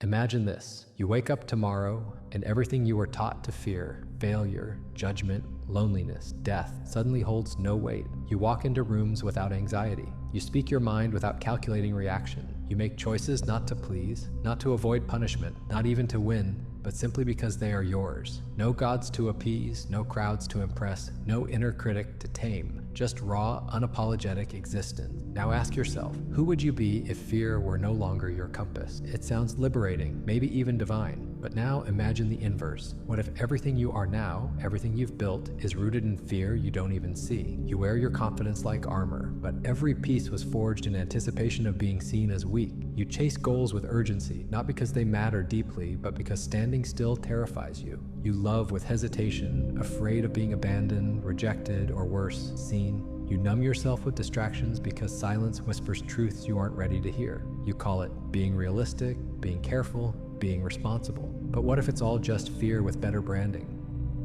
Imagine this. You wake up tomorrow, and everything you were taught to fear, failure, judgment, loneliness, death, suddenly holds no weight. You walk into rooms without anxiety. You speak your mind without calculating reaction. You make choices not to please, not to avoid punishment, not even to win, but simply because they are yours. No gods to appease, no crowds to impress, no inner critic to tame, just raw, unapologetic existence. Now ask yourself, who would you be if fear were no longer your compass? It sounds liberating, maybe even divine. But now imagine the inverse. What if everything you are now, everything you've built, is rooted in fear you don't even see? You wear your confidence like armor, but every piece was forged in anticipation of being seen as weak. You chase goals with urgency, not because they matter deeply, but because standing still terrifies you. You love with hesitation, afraid of being abandoned, rejected, or worse, seen. You numb yourself with distractions because silence whispers truths you aren't ready to hear. You call it being realistic, being careful, being responsible. But what if it's all just fear with better branding?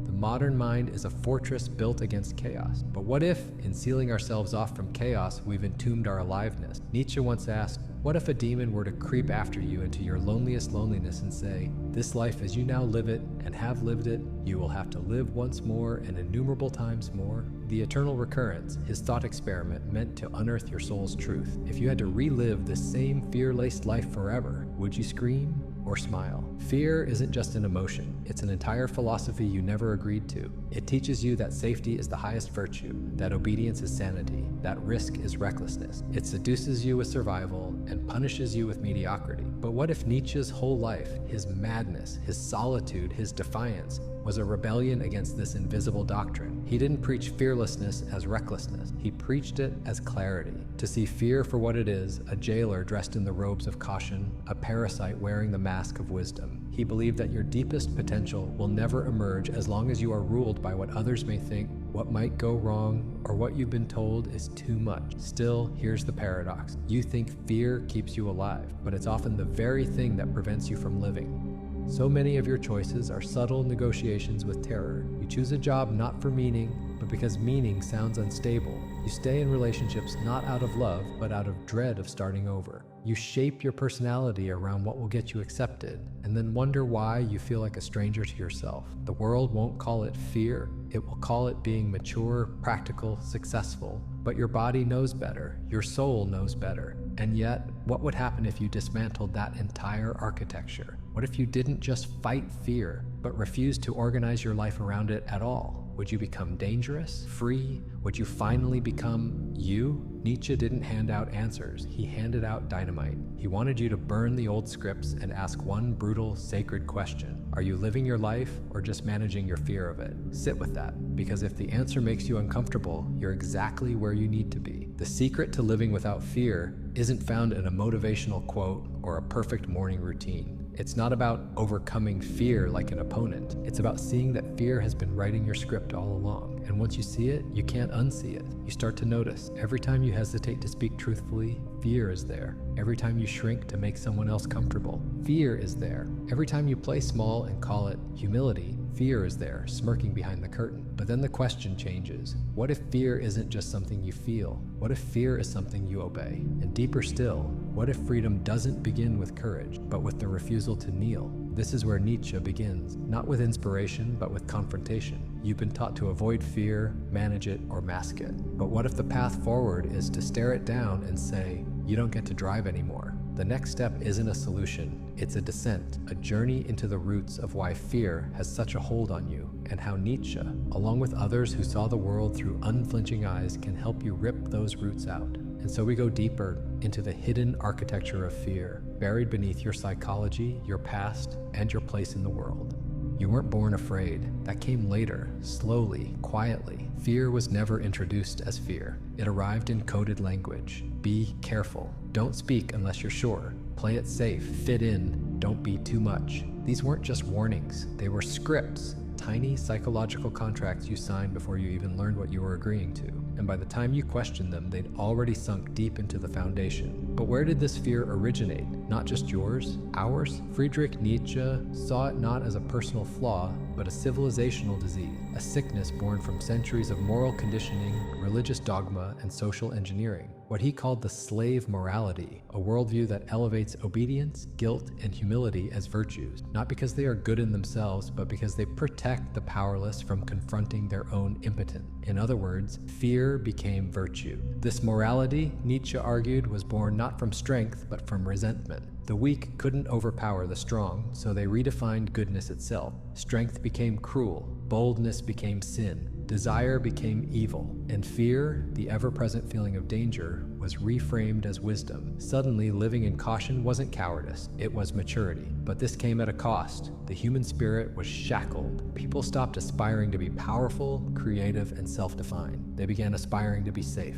The modern mind is a fortress built against chaos. But what if, in sealing ourselves off from chaos, we've entombed our aliveness? Nietzsche once asked, what if a demon were to creep after you into your loneliest loneliness and say, this life as you now live it and have lived it, you will have to live once more and innumerable times more? The eternal recurrence, his thought experiment meant to unearth your soul's truth. If you had to relive the same fear-laced life forever, would you scream or smile? Fear isn't just an emotion, it's an entire philosophy you never agreed to. It teaches you that safety is the highest virtue, that obedience is sanity, that risk is recklessness. It seduces you with survival and punishes you with mediocrity. But what if Nietzsche's whole life, his madness, his solitude, his defiance, was a rebellion against this invisible doctrine? He didn't preach fearlessness as recklessness. He preached it as clarity. To see fear for what it is, a jailer dressed in the robes of caution, a parasite wearing the mask of wisdom. He believed that your deepest potential will never emerge as long as you are ruled by what others may think, what might go wrong, or what you've been told is too much. Still, here's the paradox. You think fear keeps you alive, but it's often the very thing that prevents you from living. So many of your choices are subtle negotiations with terror. You choose a job not for meaning, but because meaning sounds unstable. You stay in relationships not out of love, but out of dread of starting over. You shape your personality around what will get you accepted, and then wonder why you feel like a stranger to yourself. The world won't call it fear. It will call it being mature, practical, successful. But your body knows better. Your soul knows better. And yet, what would happen if you dismantled that entire architecture? What if you didn't just fight fear, but refused to organize your life around it at all? Would you become dangerous, free? Would you finally become you? Nietzsche didn't hand out answers. He handed out dynamite. He wanted you to burn the old scripts and ask one brutal, sacred question. Are you living your life or just managing your fear of it? Sit with that, because if the answer makes you uncomfortable, you're exactly where you need to be. The secret to living without fear isn't found in a motivational quote or a perfect morning routine. It's not about overcoming fear like an opponent. It's about seeing that fear has been writing your script all along. And once you see it, you can't unsee it. You start to notice. Every time you hesitate to speak truthfully, fear is there. Every time you shrink to make someone else comfortable, fear is there. Every time you play small and call it humility, fear is there, smirking behind the curtain. But then the question changes. What if fear isn't just something you feel? What if fear is something you obey? And deeper still, what if freedom doesn't begin with courage, but with the refusal to kneel? This is where Nietzsche begins, not with inspiration, but with confrontation. You've been taught to avoid fear, manage it, or mask it. But what if the path forward is to stare it down and say, you don't get to drive anymore? The next step isn't a solution, it's a descent, a journey into the roots of why fear has such a hold on you, and how Nietzsche, along with others who saw the world through unflinching eyes, can help you rip those roots out. And so we go deeper into the hidden architecture of fear, buried beneath your psychology, your past, and your place in the world. You weren't born afraid. That came later, slowly, quietly. Fear was never introduced as fear. It arrived in coded language. Be careful. Don't speak unless you're sure. Play it safe. Fit in. Don't be too much. These weren't just warnings. They were scripts. Tiny psychological contracts you signed before you even learned what you were agreeing to. And by the time you questioned them, they'd already sunk deep into the foundation. But where did this fear originate? not just yours, ours? Friedrich Nietzsche saw it not as a personal flaw, but a civilizational disease, a sickness born from centuries of moral conditioning, religious dogma, and social engineering. What he called the slave morality, a worldview that elevates obedience, guilt, and humility as virtues, not because they are good in themselves, but because they protect the powerless from confronting their own impotence. In other words, fear became virtue. This morality, Nietzsche argued, was born not from strength, but from resentment. The weak couldn't overpower the strong, so they redefined goodness itself. Strength became cruel, boldness became sin, desire became evil, and fear, the ever-present feeling of danger, was reframed as wisdom. Suddenly, living in caution wasn't cowardice, it was maturity. But this came at a cost. The human spirit was shackled. People stopped aspiring to be powerful, creative, and self-defined. They began aspiring to be safe.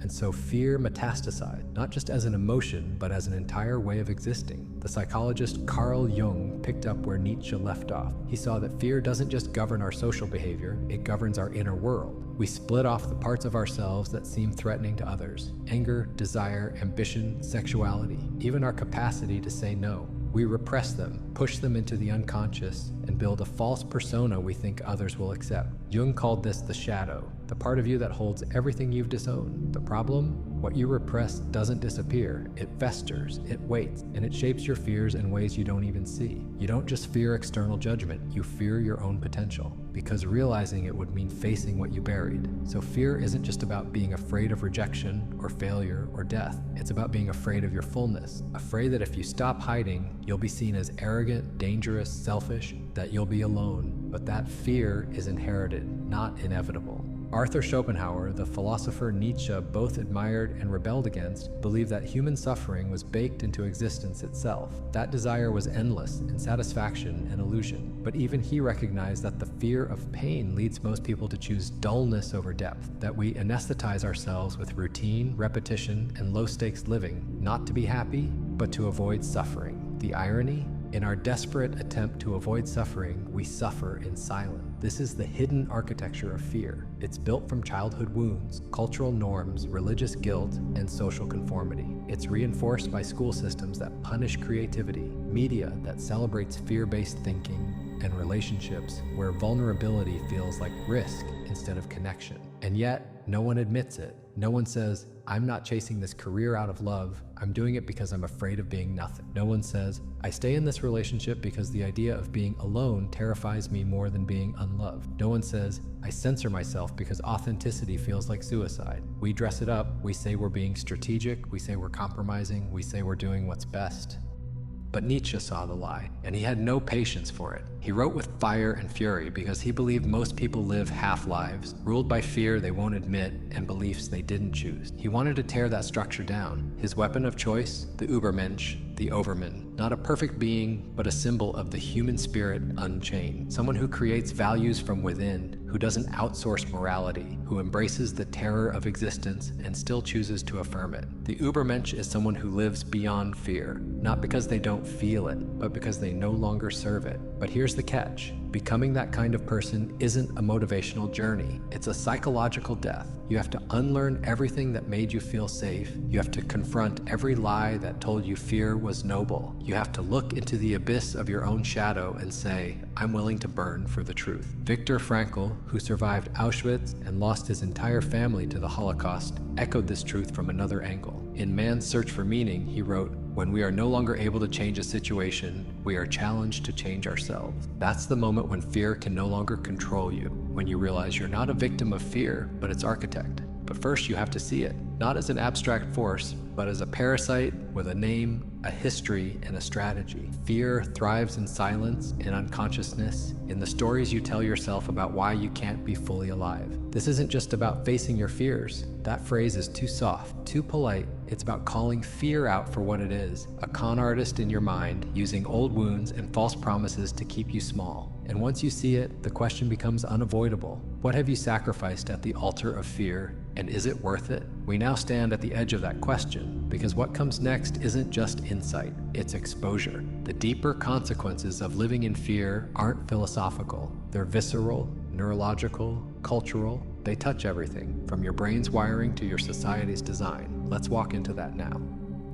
And so fear metastasized, not just as an emotion, but as an entire way of existing. The psychologist Carl Jung picked up where Nietzsche left off. He saw that fear doesn't just govern our social behavior, it governs our inner world. We split off the parts of ourselves that seem threatening to others: anger, desire, ambition, sexuality, even our capacity to say no. We repress them, push them into the unconscious, and build a false persona we think others will accept. Jung called this the shadow, the part of you that holds everything you've disowned. The problem? What you repress doesn't disappear. It festers, it waits, and it shapes your fears in ways you don't even see. You don't just fear external judgment, you fear your own potential, because realizing it would mean facing what you buried. So fear isn't just about being afraid of rejection or failure or death. It's about being afraid of your fullness, afraid that if you stop hiding, you'll be seen as arrogant, dangerous, selfish, that you'll be alone. But that fear is inherited, not inevitable. Arthur Schopenhauer, the philosopher Nietzsche both admired and rebelled against, believed that human suffering was baked into existence itself. That desire was endless, and satisfaction an illusion. But even he recognized that the fear of pain leads most people to choose dullness over depth, that we anesthetize ourselves with routine, repetition, and low-stakes living, not to be happy, but to avoid suffering. The irony? In our desperate attempt to avoid suffering, we suffer in silence. This is the hidden architecture of fear. It's built from childhood wounds, cultural norms, religious guilt, and social conformity. It's reinforced by school systems that punish creativity, media that celebrates fear-based thinking, and relationships where vulnerability feels like risk instead of connection. And yet, no one admits it. No one says, I'm not chasing this career out of love, I'm doing it because I'm afraid of being nothing. No one says, I stay in this relationship because the idea of being alone terrifies me more than being unloved. No one says, I censor myself because authenticity feels like suicide. We dress it up, we say we're being strategic, we say we're compromising, we say we're doing what's best. But Nietzsche saw the lie, and he had no patience for it. He wrote with fire and fury because he believed most people live half-lives, ruled by fear they won't admit and beliefs they didn't choose. He wanted to tear that structure down. His weapon of choice, the Übermensch, the Overman, not a perfect being, but a symbol of the human spirit unchained. Someone who creates values from within, who doesn't outsource morality, who embraces the terror of existence and still chooses to affirm it. The Übermensch is someone who lives beyond fear, not because they don't feel it, but because they no longer serve it. But here's the catch. Becoming that kind of person isn't a motivational journey. It's a psychological death. You have to unlearn everything that made you feel safe. You have to confront every lie that told you fear was noble. You have to look into the abyss of your own shadow and say, I'm willing to burn for the truth. Viktor Frankl, who survived Auschwitz and lost his entire family to the Holocaust, echoed this truth from another angle. In Man's Search for Meaning, he wrote, when we are no longer able to change a situation, we are challenged to change ourselves. That's the moment when fear can no longer control you, when you realize you're not a victim of fear, but its architect. But first you have to see it, not as an abstract force, but as a parasite with a name, a history, and a strategy. Fear thrives in silence, in unconsciousness, in the stories you tell yourself about why you can't be fully alive. This isn't just about facing your fears. That phrase is too soft, too polite. It's about calling fear out for what it is, a con artist in your mind, using old wounds and false promises to keep you small. And once you see it, the question becomes unavoidable. What have you sacrificed at the altar of fear, and is it worth it? We now stand at the edge of that question, because what comes next isn't just insight, it's exposure. The deeper consequences of living in fear aren't philosophical. They're visceral, neurological, cultural. They touch everything, from your brain's wiring to your society's design. Let's walk into that now.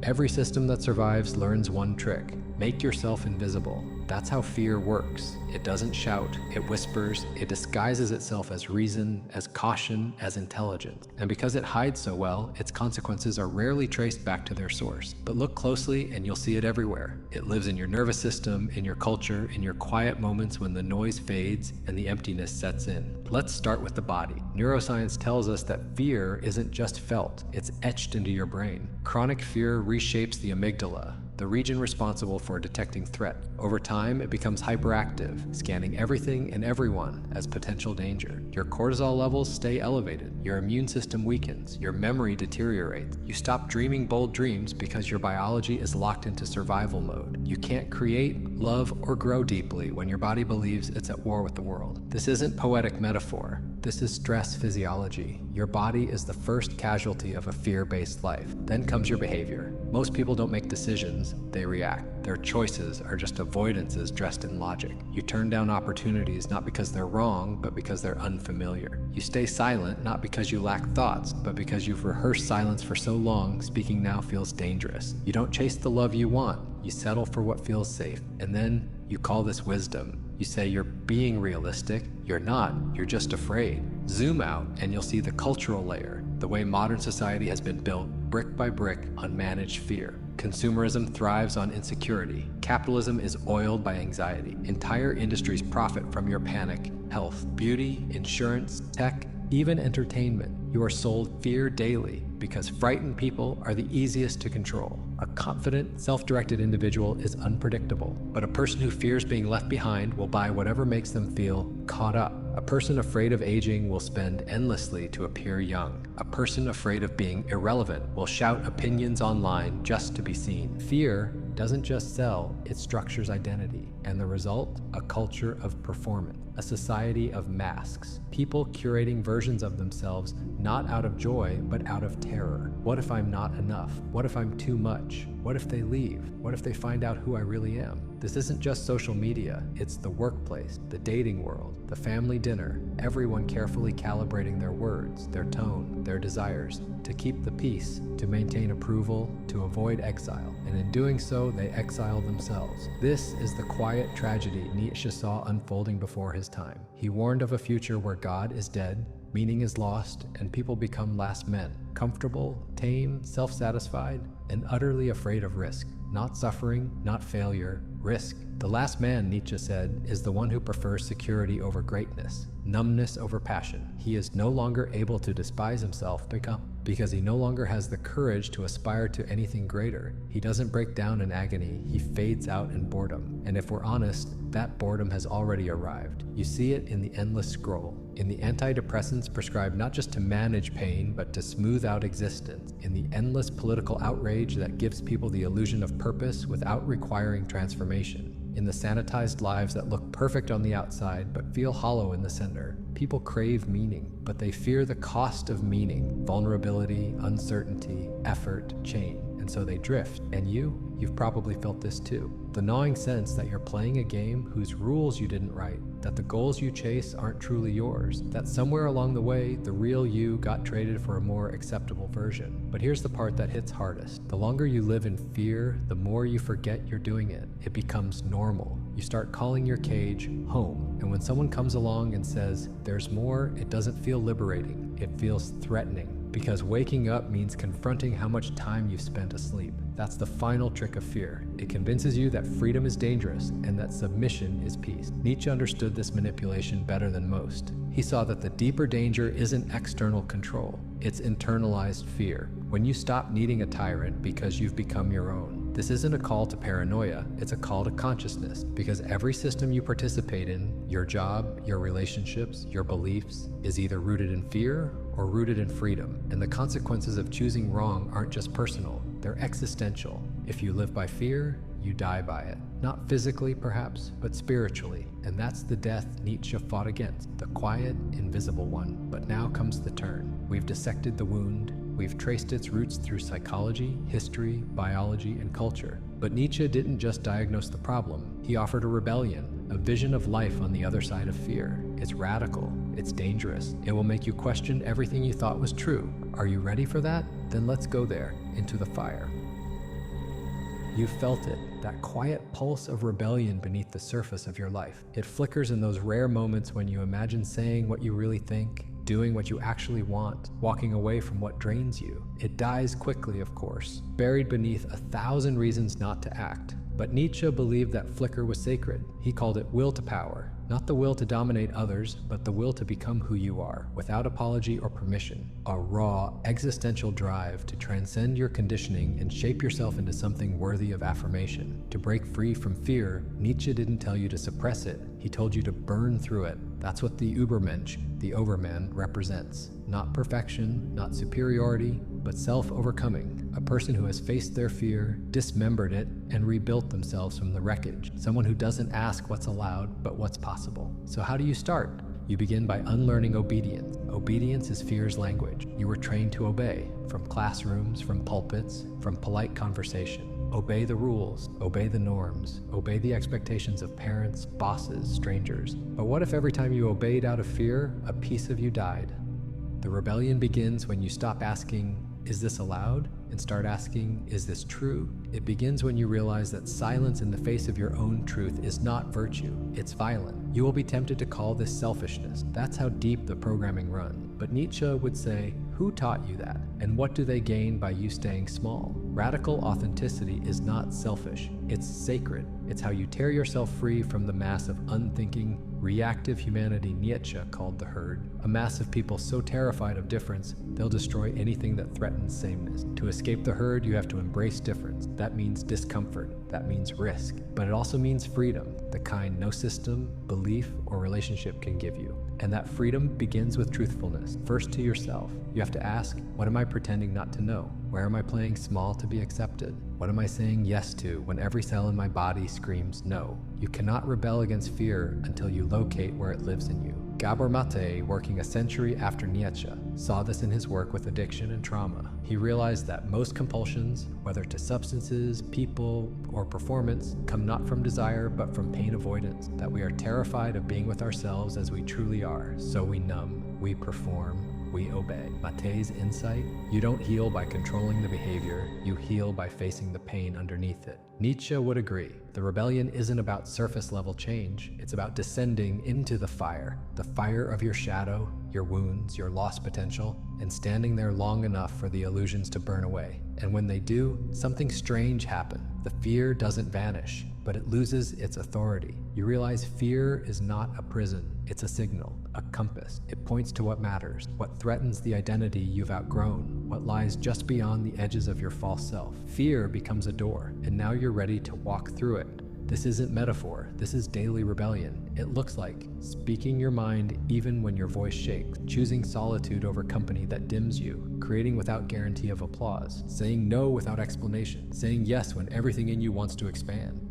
Every system that survives learns one trick: make yourself invisible. That's how fear works. It doesn't shout, it whispers, it disguises itself as reason, as caution, as intelligence. And because it hides so well, its consequences are rarely traced back to their source. But look closely and you'll see it everywhere. It lives in your nervous system, in your culture, in your quiet moments when the noise fades and the emptiness sets in. Let's start with the body. Neuroscience tells us that fear isn't just felt, it's etched into your brain. Chronic fear reshapes the amygdala, the region responsible for detecting threat. Over time, it becomes hyperactive, scanning everything and everyone as potential danger. Your cortisol levels stay elevated, your immune system weakens, your memory deteriorates. You stop dreaming bold dreams because your biology is locked into survival mode. You can't create, love, or grow deeply when your body believes it's at war with the world. This isn't poetic metaphor. This is stress physiology. Your body is the first casualty of a fear-based life. Then comes your behavior. Most people don't make decisions, they react. Their choices are just avoidances dressed in logic. You turn down opportunities not because they're wrong, but because they're unfamiliar. You stay silent not because you lack thoughts, but because you've rehearsed silence for so long, speaking now feels dangerous. You don't chase the love you want, you settle for what feels safe. And then you call this wisdom. You say you're being realistic. You're not, you're just afraid. Zoom out and you'll see the cultural layer, the way modern society has been built brick by brick on managed fear. Consumerism thrives on insecurity. Capitalism is oiled by anxiety. Entire industries profit from your panic. Health, beauty, insurance, tech, even entertainment. You are sold fear daily because frightened people are the easiest to control. A confident, self-directed individual is unpredictable, but a person who fears being left behind will buy whatever makes them feel caught up. A person afraid of aging will spend endlessly to appear young. A person afraid of being irrelevant will shout opinions online just to be seen. Fear doesn't just sell, it structures identity. And the result? A culture of performance, a society of masks. People curating versions of themselves not out of joy, but out of terror. What if I'm not enough? What if I'm too much? What if they leave? What if they find out who I really am? This isn't just social media, it's the workplace, the dating world, the family dinner, everyone carefully calibrating their words, their tone, their desires, to keep the peace, to maintain approval, to avoid exile. And in doing so, they exile themselves. This is the quiet tragedy Nietzsche saw unfolding before his time. He warned of a future where God is dead, meaning is lost, and people become last men, comfortable, tame, self-satisfied, and utterly afraid of risk. Not suffering, not failure, risk. The last man, Nietzsche said, is the one who prefers security over greatness, numbness over passion. He is no longer able to despise himself because he no longer has the courage to aspire to anything greater. He doesn't break down in agony, he fades out in boredom. And if we're honest, that boredom has already arrived. You see it in the endless scroll, in the antidepressants prescribed not just to manage pain, but to smooth out existence, in the endless political outrage that gives people the illusion of purpose without requiring transformation, in the sanitized lives that look perfect on the outside but feel hollow in the center. People crave meaning, but they fear the cost of meaning: vulnerability, uncertainty, effort, change. And so they drift. And you've probably felt this too. The gnawing sense that you're playing a game whose rules you didn't write, that the goals you chase aren't truly yours, that somewhere along the way, the real you got traded for a more acceptable version. But here's the part that hits hardest. The longer you live in fear, the more you forget you're doing it. It becomes normal. You start calling your cage home. And when someone comes along and says, there's more, it doesn't feel liberating. It feels threatening. Because waking up means confronting how much time you've spent asleep. That's the final trick of fear. It convinces you that freedom is dangerous and that submission is peace. Nietzsche understood this manipulation better than most. He saw that the deeper danger isn't external control, it's internalized fear. When you stop needing a tyrant because you've become your own. This isn't a call to paranoia, it's a call to consciousness, because every system you participate in, your job, your relationships, your beliefs, is either rooted in fear or rooted in freedom. And the consequences of choosing wrong aren't just personal, they're existential. If you live by fear, you die by it. Not physically, perhaps, but spiritually. And that's the death Nietzsche fought against, the quiet, invisible one. But now comes the turn. We've dissected the wound. We've traced its roots through psychology, history, biology, and culture. But Nietzsche didn't just diagnose the problem. He offered a rebellion, a vision of life on the other side of fear. It's radical. It's dangerous. It will make you question everything you thought was true. Are you ready for that? Then let's go there, into the fire. You felt it, that quiet pulse of rebellion beneath the surface of your life. It flickers in those rare moments when you imagine saying what you really think, doing what you actually want, walking away from what drains you. It dies quickly, of course, buried beneath 1,000 reasons not to act. But Nietzsche believed that flicker was sacred. He called it will to power. Not the will to dominate others, but the will to become who you are, without apology or permission. A raw, existential drive to transcend your conditioning and shape yourself into something worthy of affirmation. To break free from fear, Nietzsche didn't tell you to suppress it. He told you to burn through it. That's what the Übermensch, the overman, represents. Not perfection, not superiority, but self-overcoming. A person who has faced their fear, dismembered it, and rebuilt themselves from the wreckage. Someone who doesn't ask what's allowed, but what's possible. So how do you start? You begin by unlearning obedience. Obedience is fear's language. You were trained to obey, from classrooms, from pulpits, from polite conversation. Obey the rules, obey the norms, obey the expectations of parents, bosses, strangers. But what if every time you obeyed out of fear, a piece of you died? The rebellion begins when you stop asking, is this allowed? And start asking, is this true? It begins when you realize that silence in the face of your own truth is not virtue, it's violent. You will be tempted to call this selfishness. That's how deep the programming runs. But Nietzsche would say, who taught you that? And what do they gain by you staying small? Radical authenticity is not selfish, it's sacred. It's how you tear yourself free from the mass of unthinking, reactive humanity Nietzsche called the herd. A mass of people so terrified of difference, they'll destroy anything that threatens sameness. To escape the herd, you have to embrace difference. That means discomfort. That means risk. But it also means freedom, the kind no system, belief, or relationship can give you. And that freedom begins with truthfulness, first to yourself. You have to ask, what am I pretending not to know? Where am I playing small to be accepted? What am I saying yes to when every cell in my body screams no? You cannot rebel against fear until you locate where it lives in you. Gabor Maté, working a century after Nietzsche, saw this in his work with addiction and trauma. He realized that most compulsions, whether to substances, people, or performance, come not from desire but from pain avoidance, that we are terrified of being with ourselves as we truly are, so we numb, we perform, we obey. Maté's insight: you don't heal by controlling the behavior, you heal by facing the pain underneath it. Nietzsche would agree. The rebellion isn't about surface level change, it's about descending into the fire of your shadow, your wounds, your lost potential, and standing there long enough for the illusions to burn away. And when they do, something strange happens. The fear doesn't vanish, but it loses its authority. You realize fear is not a prison, it's a signal, a compass. It points to what matters, what threatens the identity you've outgrown, what lies just beyond the edges of your false self. Fear becomes a door, and now you're ready to walk through it. This isn't metaphor, this is daily rebellion. It looks like speaking your mind even when your voice shakes, choosing solitude over company that dims you, creating without guarantee of applause, saying no without explanation, saying yes when everything in you wants to expand.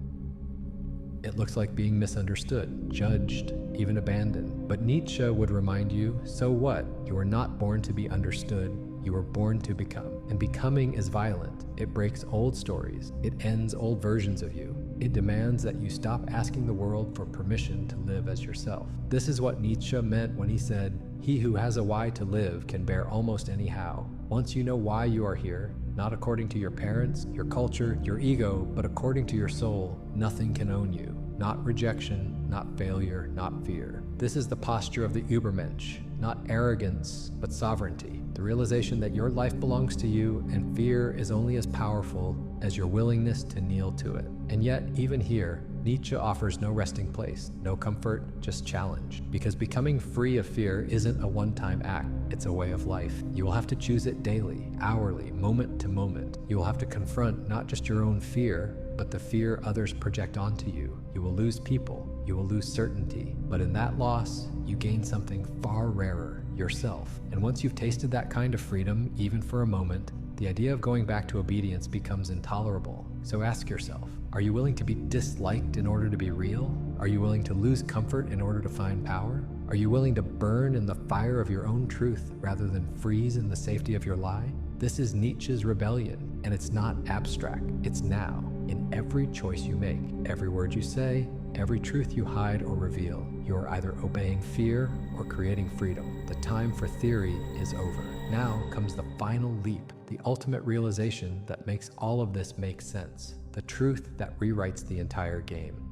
It looks like being misunderstood, judged, even abandoned. But Nietzsche would remind you, so what? You were not born to be understood, you were born to become. And becoming is violent. It breaks old stories. It ends old versions of you. It demands that you stop asking the world for permission to live as yourself. This is what Nietzsche meant when he said, "He who has a why to live can bear almost any how." Once you know why you are here, not according to your parents, your culture, your ego, but according to your soul, nothing can own you. Not rejection, not failure, not fear. This is the posture of the Übermensch, not arrogance, but sovereignty. The realization that your life belongs to you and fear is only as powerful as your willingness to kneel to it. And yet, even here, Nietzsche offers no resting place, no comfort, just challenge. Because becoming free of fear isn't a one-time act, it's a way of life. You will have to choose it daily, hourly, moment to moment. You will have to confront not just your own fear, but the fear others project onto you. You will lose people, you will lose certainty, but in that loss, you gain something far rarer, yourself. And once you've tasted that kind of freedom, even for a moment, the idea of going back to obedience becomes intolerable. So ask yourself, are you willing to be disliked in order to be real? Are you willing to lose comfort in order to find power? Are you willing to burn in the fire of your own truth rather than freeze in the safety of your lie? This is Nietzsche's rebellion, and it's not abstract, it's now, in every choice you make, every word you say, every truth you hide or reveal. You are either obeying fear or creating freedom. The time for theory is over. Now comes the final leap, the ultimate realization that makes all of this make sense. the truth that rewrites the entire game.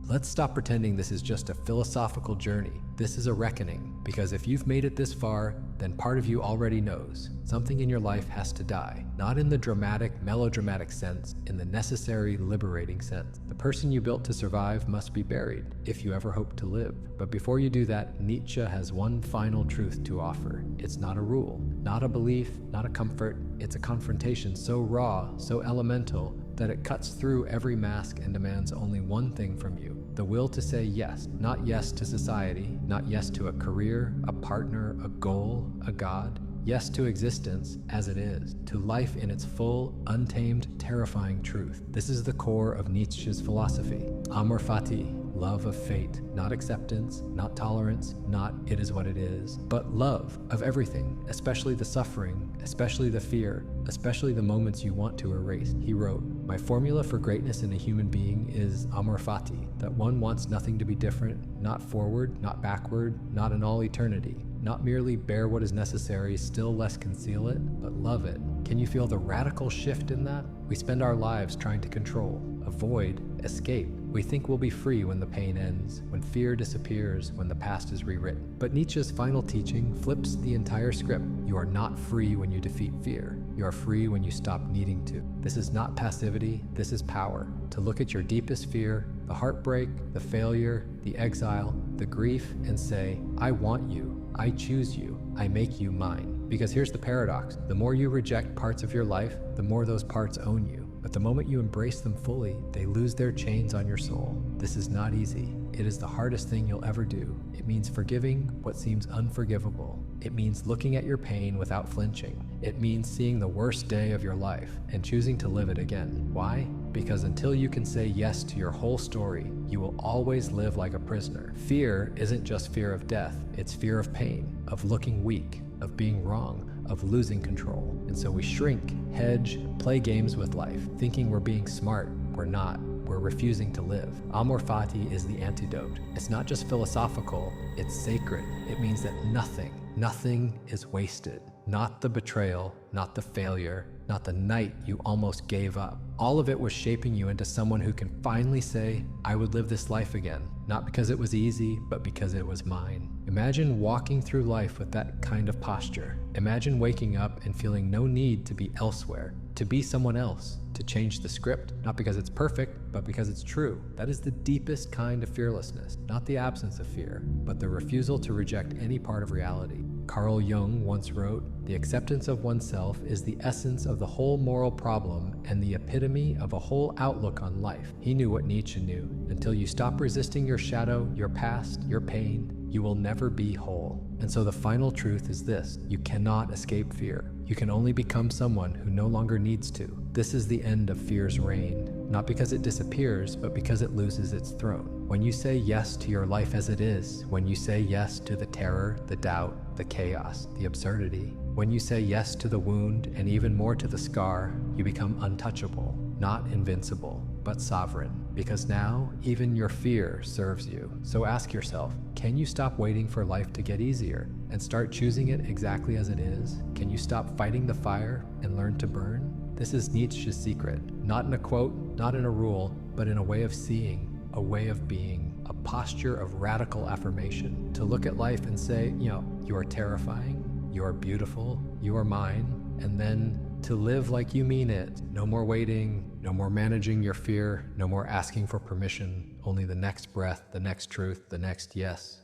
Let's stop pretending this is just a philosophical journey. This is a reckoning, because if you've made it this far, then part of you already knows something in your life has to die. Not in the dramatic, melodramatic sense, in the necessary, liberating sense. The person you built to survive must be buried, if you ever hope to live. But before you do that, Nietzsche has one final truth to offer. It's not a rule, not a belief, not a comfort. It's a confrontation so raw, so elemental, that it cuts through every mask and demands only one thing from you: the will to say yes. Not yes to society, not yes to a career, a partner, a goal, a god. Yes to existence as it is, to life in its full, untamed, terrifying truth. This is the core of Nietzsche's philosophy. Amor fati, love of fate, not acceptance, not tolerance, not it is what it is, but love of everything, especially the suffering, especially the fear, especially the moments you want to erase. He wrote, "My formula for greatness in a human being is amor fati, that one wants nothing to be different, not forward, not backward, not in all eternity. Not merely bear what is necessary, still less conceal it, but love it." Can you feel the radical shift in that? We spend our lives trying to control, avoid, escape. We think we'll be free when the pain ends, when fear disappears, when the past is rewritten. But Nietzsche's final teaching flips the entire script. You are not free when you defeat fear. You are free when you stop needing to. This is not passivity, this is power. To look at your deepest fear, the heartbreak, the failure, the exile, the grief, and say, I want you. I choose you. I make you mine. Because here's the paradox. The more you reject parts of your life, the more those parts own you. But the moment you embrace them fully, they lose their chains on your soul. This is not easy. It is the hardest thing you'll ever do. It means forgiving what seems unforgivable. It means looking at your pain without flinching. It means seeing the worst day of your life and choosing to live it again. Why? Because until you can say yes to your whole story, you will always live like a prisoner. Fear isn't just fear of death. It's fear of pain, of looking weak, of being wrong, of losing control. And so we shrink, hedge, play games with life, thinking we're being smart. We're not. We're refusing to live. Amor fati is the antidote. It's not just philosophical, it's sacred. It means that nothing is wasted. Not the betrayal, not the failure, not the night you almost gave up. All of it was shaping you into someone who can finally say, I would live this life again. Not because it was easy, but because it was mine. Imagine walking through life with that kind of posture. Imagine waking up and feeling no need to be elsewhere, to be someone else, to change the script, not because it's perfect, but because it's true. That is the deepest kind of fearlessness, not the absence of fear, but the refusal to reject any part of reality. Carl Jung once wrote, "The acceptance of oneself is the essence of the whole moral problem and the epitome of a whole outlook on life." He knew what Nietzsche knew. Until you stop resisting your shadow, your past, your pain, you will never be whole. And so the final truth is this: you cannot escape fear. You can only become someone who no longer needs to. This is the end of fear's reign, not because it disappears, but because it loses its throne. When you say yes to your life as it is, when you say yes to the terror, the doubt, the chaos, the absurdity, when you say yes to the wound and even more to the scar, you become untouchable, not invincible, but sovereign. Because now, even your fear serves you. So ask yourself, can you stop waiting for life to get easier and start choosing it exactly as it is? Can you stop fighting the fire and learn to burn? This is Nietzsche's secret. Not in a quote, not in a rule, but in a way of seeing, a way of being, a posture of radical affirmation. To look at life and say, you are terrifying, you are beautiful, you are mine, and then to live like you mean it. No more waiting, no more managing your fear, no more asking for permission, only the next breath, the next truth, the next yes.